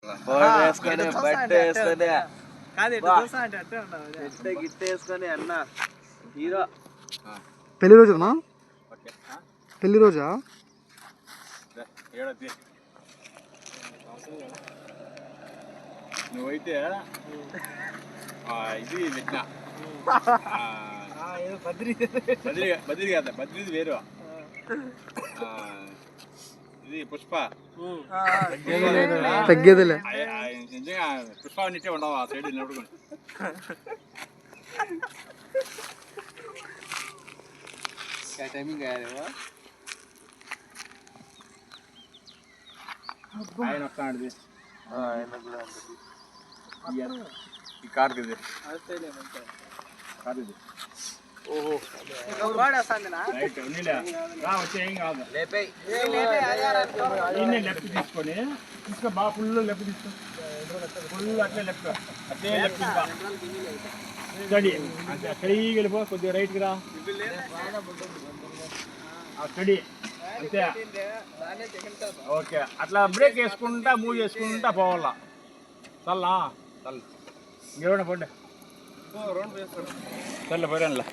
వేసుకొని బట్ట వేసుకొని గిట్టేసుకొని అన్న హీరో. పెళ్లి రోజునా? పెళ్లి రోజా? నువ్వైతే ఇది పెట్టినా బద్రీ కదా, బద్రీది వేరు. ఇది పుష్ప తగ్గేదిలే. నిజంగా పుష్ప నిట్టే ఉండవు ఆ సైడ్ నిలబడుకుని. టైమింగ్ ఆయన వస్తాడు ఈ కార్ది కార్ది. ఓహో రైట్ వచ్చే ఏం కాదు. లెఫ్ట్ తీసుకొని తీసుకో, బాగా ఫుల్ లెఫ్ట్ తీసుకో, ఫుల్ అట్లే లెఫ్ట్, అట్లే లెఫ్ట్ స్టడీ అంటే స్టడీకి వెళ్ళిపో, కొద్దిగా రైట్కి రా, స్టడీ అంతే. ఓకే, అట్లా బ్రేక్ వేసుకుంటా మూవ్ చేసుకుంటా పోవాలా. చల్లా చల్ల ఇంకేమైనా పండి చల్ల పోయిరా.